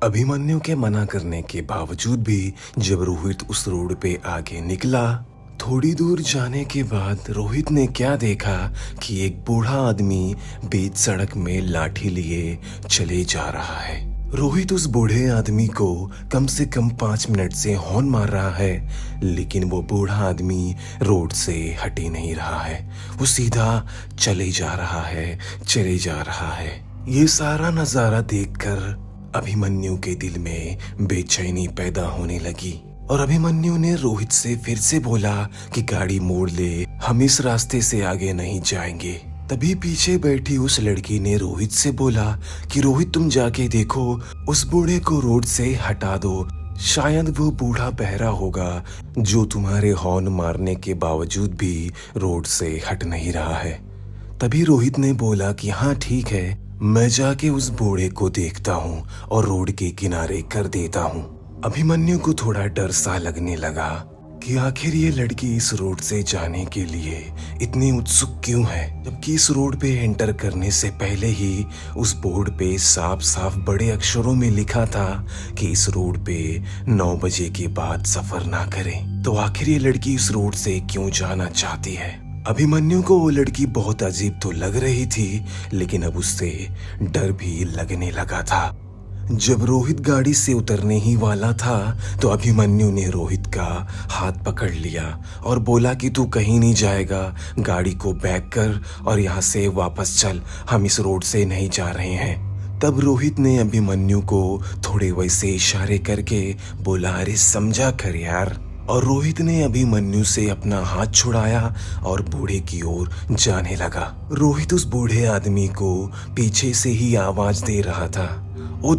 अभिमन्यु के मना करने के बावजूद भी जब रोहित उस रोड पे आगे निकला, थोड़ी दूर जाने के बाद रोहित ने क्या देखा कि एक बूढ़ा आदमी बीच सड़क में लाठी लिए चले जा रहा है। रोहित उस बूढ़े आदमी को कम से कम 5 मिनट से हॉर्न मार रहा है, लेकिन वो बूढ़ा आदमी रोड से हट ही नहीं रहा है। वो सीधा चले जा रहा है, चले जा रहा है। ये सारा नजारा देखकर अभिमन्यु के दिल में बेचैनी पैदा होने लगी और अभिमन्यु ने रोहित से फिर से बोला कि गाड़ी मोड़ ले, हम इस रास्ते से आगे नहीं जाएंगे। तभी पीछे बैठी उस लड़की ने रोहित से बोला कि रोहित तुम जाके देखो, उस बूढ़े को रोड से हटा दो, शायद वो बूढ़ा बहरा होगा जो तुम्हारे हॉर्न मारने के बावजूद भी रोड से हट नहीं रहा है। तभी रोहित ने बोला कि हाँ ठीक है, मैं जाके उस बूढ़े को देखता हूँ और रोड के किनारे कर देता हूँ। अभिमन्यु को थोड़ा डर सा लगने लगा कि आखिर ये लड़की इस रोड से जाने के लिए इतनी उत्सुक क्यों है, जबकि इस रोड पे एंटर करने से पहले ही उस बोर्ड पे साफ साफ बड़े अक्षरों में लिखा था कि इस रोड पे 9 बजे के बाद सफर ना करें। तो आखिर ये लड़की इस रोड से क्यों जाना चाहती है? अभिमन्यु को वो लड़की बहुत अजीब तो लग रही थी, लेकिन अब उससे डर भी लगने लगा था। जब रोहित गाड़ी से उतरने ही वाला था तो अभिमन्यु ने रोहित का हाथ पकड़ लिया और बोला कि तू कहीं नहीं जाएगा, गाड़ी को बैक कर और यहाँ से वापस चल, हम इस रोड से नहीं जा रहे हैं। तब रोहित ने अभिमन्यु को थोड़े वैसे इशारे करके बोला, अरे समझा कर यार। और रोहित ने अभिमन्यु से अपना हाथ छुड़ाया और बूढ़े की ओर जाने लगा। रोहित उस बूढ़े आदमी को पीछे से ही आवाज दे रहा था, ओ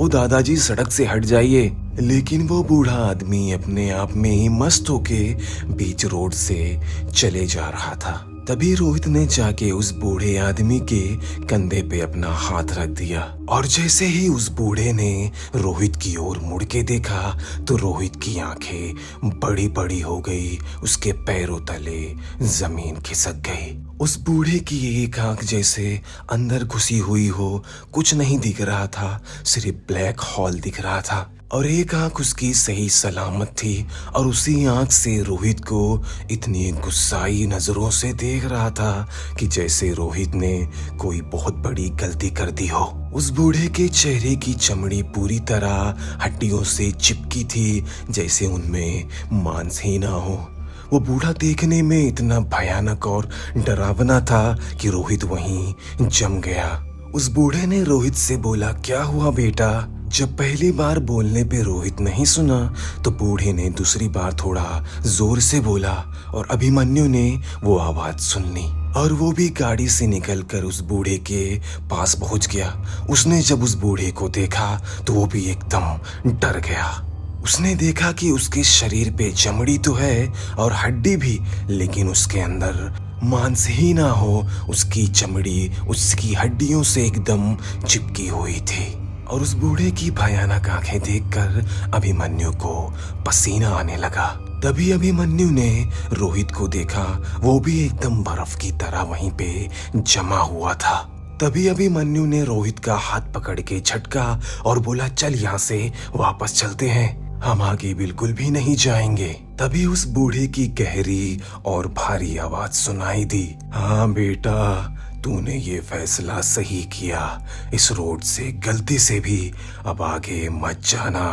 दादाजी सड़क से हट जाइए। लेकिन वो बूढ़ा आदमी अपने आप में ही मस्त होके बीच रोड से चले जा रहा था। तभी रोहित ने जाके उस बूढ़े आदमी के कंधे पे अपना हाथ रख दिया और जैसे ही उस बूढ़े ने रोहित की ओर मुड़ के देखा तो रोहित की आंखें बड़ी बड़ी हो गई, उसके पैरों तले जमीन खिसक गई। उस बूढ़े की एक आंख जैसे अंदर घुसी हुई हो, कुछ नहीं दिख रहा था, सिर्फ ब्लैक होल दिख रहा था और एक आंख उसकी सही सलामत थी और उसी आंख से रोहित को इतनी गुस्साई नजरों से देख रहा था कि जैसे रोहित ने कोई बहुत बड़ी गलती कर दी हो। उस बूढ़े के चेहरे की चमड़ी पूरी तरह हड्डियों से चिपकी थी, जैसे उनमें मांस ही ना हो। वो बूढ़ा देखने में इतना भयानक और डरावना था कि रोहित वहीं जम गया। उस बूढ़े ने रोहित से बोला, क्या हुआ बेटा? जब पहली बार बोलने पे रोहित नहीं सुना तो बूढ़े ने दूसरी बार थोड़ा जोर से बोला और अभिमन्यु ने वो आवाज सुन ली और वो भी गाड़ी से निकलकर उस बूढ़े के पास पहुंच गया। उसने जब उस बूढ़े को देखा तो वो भी एकदम डर गया। उसने देखा कि उसके शरीर पे चमड़ी तो है और हड्डी भी, लेकिन उसके अंदर मांस ही ना हो, उसकी चमड़ी उसकी हड्डियों से एकदम चिपकी हुई थी। और उस बूढ़े की भयानक आंखें देखकर अभिमन्यु को पसीना आने लगा। तभी अभिमन्यु ने रोहित को देखा, वो भी एकदम बर्फ की तरह वहीं पे जमा हुआ था। तभी अभिमन्यु ने रोहित का हाथ पकड़ के झटका और बोला, चल यहाँ से वापस चलते हैं, हम आगे बिल्कुल भी नहीं जाएंगे। तभी उस बूढ़े की गहरी और भारी आवाज सुनाई दी, हाँ बेटा, तूने ये फैसला सही किया, इस रोड से गलती से भी अब आगे मत जाना।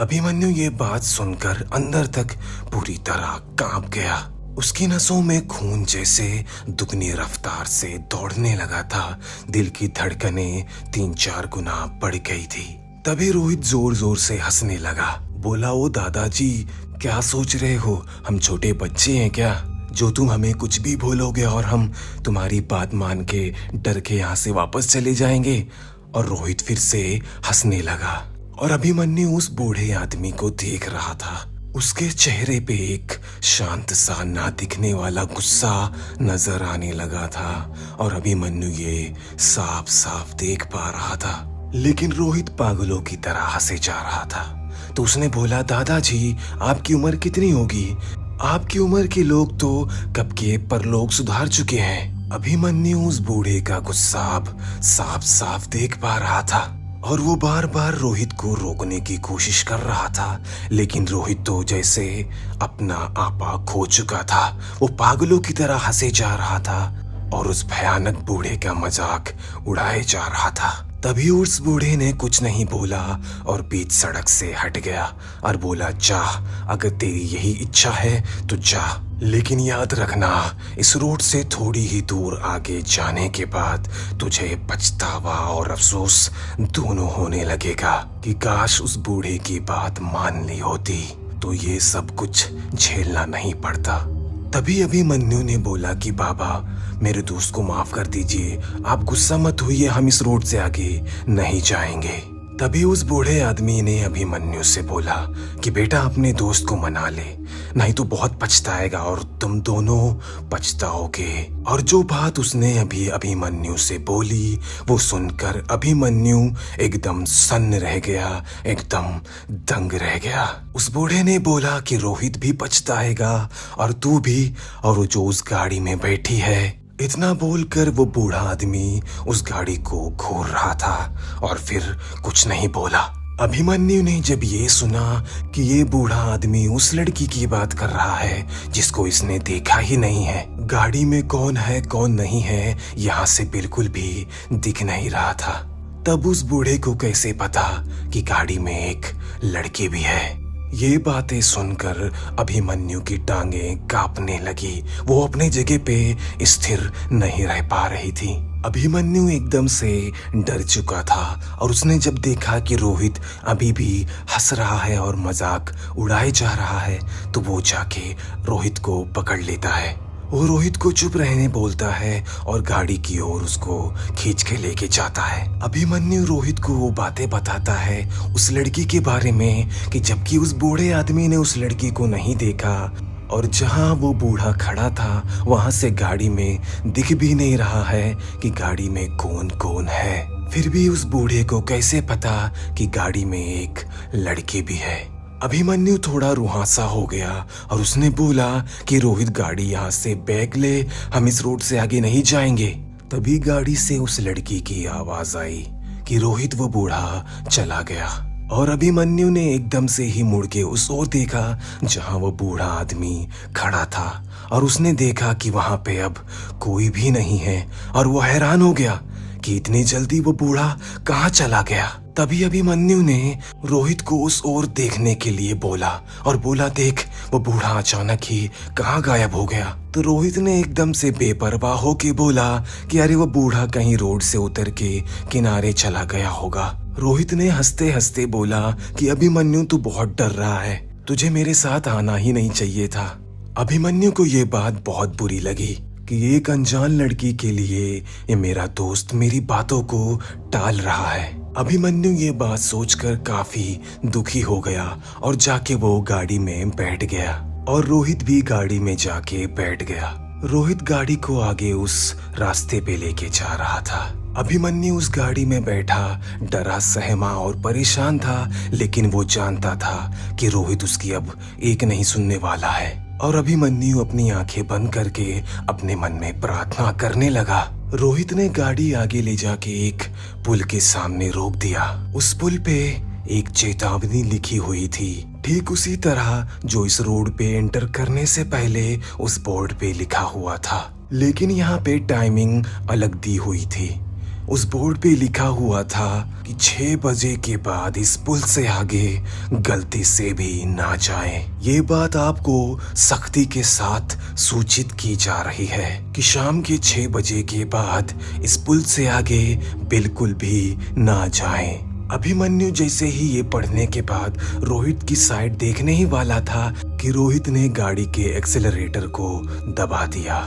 अभिमन्यु ये बात सुनकर अंदर तक पूरी तरह कांप गया। उसकी नसों में खून जैसे दुगनी रफ्तार से दौड़ने लगा था, दिल की धड़कनें 3-4 गुना बढ़ गई थी। तभी रोहित जोर जोर से हंसने लगा, बोला, ओ दादाजी क्या सोच रहे हो, हम छोटे बच्चे हैं क्या जो तुम हमें कुछ भी बोलोगे और हम तुम्हारी बात मान के डर के यहाँ से वापस चले जाएंगे। और रोहित फिर से हंसने लगा और अभिमन्यु उस बूढ़े आदमी को देख रहा था। उसके चेहरे पे एक शांत सा ना दिखने वाला गुस्सा नजर आने लगा था और अभिमन्यु ये साफ साफ देख पा रहा था। लेकिन रोहित पागलों की तरह हंसे जा रहा था। तो उसने बोला, दादाजी आपकी उम्र कितनी होगी? आपकी उम्र के लोग तो कब के परलोक सुधार चुके हैं। अभिमन्यु उस बूढ़े का गुस्सा अब साफ साफ देख पा रहा था और वो बार बार रोहित को रोकने की कोशिश कर रहा था, लेकिन रोहित तो जैसे अपना आपा खो चुका था। वो पागलों की तरह हंसे जा रहा था और उस भयानक बूढ़े का मजाक उड़ाए जा रहा था। तभी उस बूढ़े ने कुछ नहीं बोला और बीच सड़क से हट गया और बोला, जा, अगर तेरी यही इच्छा है तो जा, लेकिन याद रखना, इस रोड से थोड़ी ही दूर आगे जाने के बाद तुझे पछतावा और अफसोस दोनों होने लगेगा कि काश उस बूढ़े की बात मान ली होती तो ये सब कुछ झेलना नहीं पड़ता। तभी अभिमन्यु ने बोला कि बाबा, मेरे दोस्त को माफ कर दीजिए, आप गुस्सा मत होइए, हम इस रोड से आगे नहीं जाएंगे। तभी उस बूढ़े आदमी ने अभिमन्यु से बोला कि बेटा अपने दोस्त को मना ले, नहीं तो बहुत पछताएगा और तुम दोनों पछताओगे। और जो बात उसने अभी अभिमन्यु से बोली वो सुनकर अभिमन्यु एकदम सन्न रह गया, एकदम दंग रह गया। उस बूढ़े ने बोला कि रोहित भी पछताएगा और तू भी, और वो जो उस गाड़ी में बैठी है। इतना बोलकर वो बूढ़ा आदमी उस गाड़ी को घूर रहा था और फिर कुछ नहीं बोला। अभिमन्यु ने जब ये सुना कि ये बूढ़ा आदमी उस लड़की की बात कर रहा है जिसको इसने देखा ही नहीं है, गाड़ी में कौन है कौन नहीं है यहाँ से बिल्कुल भी दिख नहीं रहा था, तब उस बूढ़े को कैसे पता कि गाड़ी में एक लड़की भी है। ये बातें सुनकर अभिमन्यु की टांगें कांपने लगी। वो अपने जगह पे स्थिर नहीं रह पा रही थी। अभिमन्यु एकदम से डर चुका था और उसने जब देखा कि रोहित अभी भी हंस रहा है और मजाक उड़ाए जा रहा है तो वो जाके रोहित को पकड़ लेता है। वो रोहित को चुप रहने बोलता है और गाड़ी की ओर उसको खींच के लेके जाता है। अभिमन्यु रोहित को वो बातें बताता है उस लड़की के बारे में कि जबकि उस बूढ़े आदमी ने उस लड़की को नहीं देखा और जहां वो बूढ़ा खड़ा था वहां से गाड़ी में दिख भी नहीं रहा है कि गाड़ी में कौन कौन है। फिर भी उस बूढ़े को कैसे पता कि गाड़ी में एक लड़की भी है। अभिमन्यु थोड़ा रुहासा हो गया और उसने बोला कि रोहित गाड़ी यहाँ से बैक ले, हम इस रोड से आगे नहीं जाएंगे। तभी गाड़ी से उस लड़की की आवाज आई कि रोहित वो बूढ़ा चला गया और अभिमन्यु ने एकदम से ही मुड़ के उस ओर देखा जहां वो बूढ़ा आदमी खड़ा था और उसने देखा कि वहां पे अब कोई भी नहीं है और वो हैरान हो गया कि इतनी जल्दी वो बूढ़ा कहाँ चला गया। तभी अभिमन्यु ने रोहित को उस ओर देखने के लिए बोला और बोला, देख वो बूढ़ा अचानक ही कहाँ गायब हो गया। तो रोहित ने एकदम से बेपरवाह होके बोला कि अरे वो बूढ़ा कहीं रोड से उतर के किनारे चला गया होगा। रोहित ने हंसते हंसते बोला कि अभिमन्यु तू बहुत डर रहा है, तुझे मेरे साथ आना ही नहीं चाहिए था। अभिमन्यु को ये बात बहुत बुरी लगी कि एक अनजान लड़की के लिए ये मेरा दोस्त मेरी बातों को टाल रहा है। अभिमन्यु ये बात सोचकर काफी दुखी हो गया और जाके वो गाड़ी में बैठ गया और रोहित भी गाड़ी में जाके बैठ गया। रोहित गाड़ी को आगे उस रास्ते पे लेके जा रहा था। अभिमन्यु उस गाड़ी में बैठा डरा सहमा और परेशान था, लेकिन वो जानता था कि रोहित उसकी अब एक नहीं सुनने वाला है। और अभिमन्यु अपनी आंखें बंद करके अपने मन में प्रार्थना करने लगा। रोहित ने गाड़ी आगे ले जाके एक पुल के सामने रोक दिया। उस पुल पे एक चेतावनी लिखी हुई थी, ठीक उसी तरह जो इस रोड पे एंटर करने से पहले उस बोर्ड पे लिखा हुआ था, लेकिन यहाँ पे टाइमिंग अलग दी हुई थी। उस बोर्ड पे लिखा हुआ था कि 6 बजे के बाद इस पुल से आगे गलती से भी ना जाएं। ये बात आपको सख्ती के साथ सूचित की जा रही है कि शाम के 6 बजे के बाद इस पुल से आगे बिल्कुल भी ना जाएं। अभिमन्यु जैसे ही ये पढ़ने के बाद रोहित की साइड देखने ही वाला था कि रोहित ने गाड़ी के एक्सेलरेटर को दबा दिया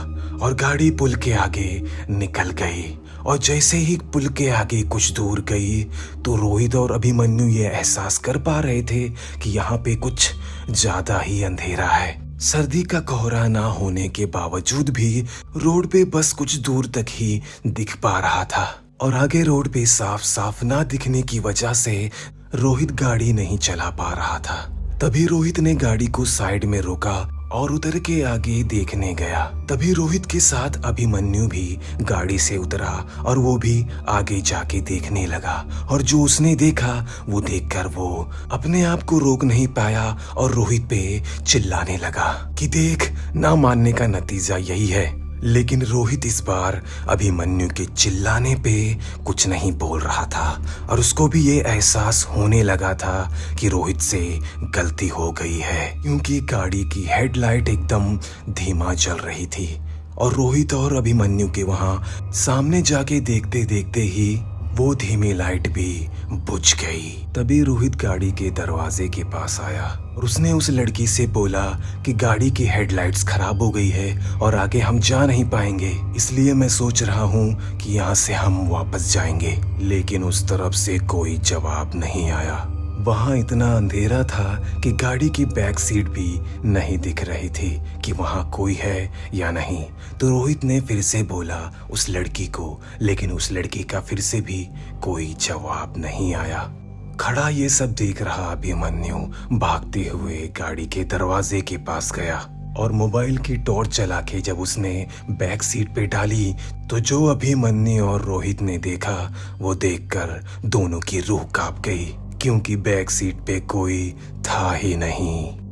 और गाड़ी पुल के आगे निकल गई। और जैसे ही पुल के आगे कुछ दूर गई तो रोहित और अभिमन्यु ये एहसास कर पा रहे थे कि यहाँ पे कुछ ज्यादा ही अंधेरा है। सर्दी का कोहरा ना होने के बावजूद भी रोड पे बस कुछ दूर तक ही दिख पा रहा था और आगे रोड पे साफ साफ ना दिखने की वजह से रोहित गाड़ी नहीं चला पा रहा था। तभी रोहित ने गाड़ी को साइड में रोका और उतर के आगे देखने गया। तभी रोहित के साथ अभिमन्यु भी गाड़ी से उतरा और वो भी आगे जाके देखने लगा। और जो उसने देखा वो देखकर वो अपने आप को रोक नहीं पाया और रोहित पे चिल्लाने लगा कि देख, ना मानने का नतीजा यही है। लेकिन रोहित इस बार अभिमन्यु के चिल्लाने पे कुछ नहीं बोल रहा था और उसको भी ये एहसास होने लगा था कि रोहित से गलती हो गई है, क्योंकि गाड़ी की हेडलाइट एकदम धीमा जल रही थी और रोहित और अभिमन्यु के वहां सामने जाके देखते देखते ही वो धीमी लाइट भी बुझ गई। तभी रोहित गाड़ी के दरवाजे के पास आया और उसने उस लड़की से बोला कि गाड़ी की हेडलाइट्स खराब हो गई है और आगे हम जा नहीं पाएंगे, इसलिए मैं सोच रहा हूँ कि यहाँ से हम वापस जाएंगे। लेकिन उस तरफ से कोई जवाब नहीं आया। वहां इतना अंधेरा था कि गाड़ी की बैक सीट भी नहीं दिख रही थी कि वहां कोई है या नहीं। तो रोहित ने फिर से बोला उस लड़की को, लेकिन उस लड़की का फिर से भी कोई जवाब नहीं आया। खड़ा ये सब देख रहा अभिमन्यु भागते हुए गाड़ी के दरवाजे के पास गया और मोबाइल की टॉर्च जला के जब उसने बैक सीट पे डाली तो जो अभिमन्यु और रोहित ने देखा वो देखकर दोनों की रूह कांप गई, क्योंकि बैक सीट पे कोई था ही नहीं।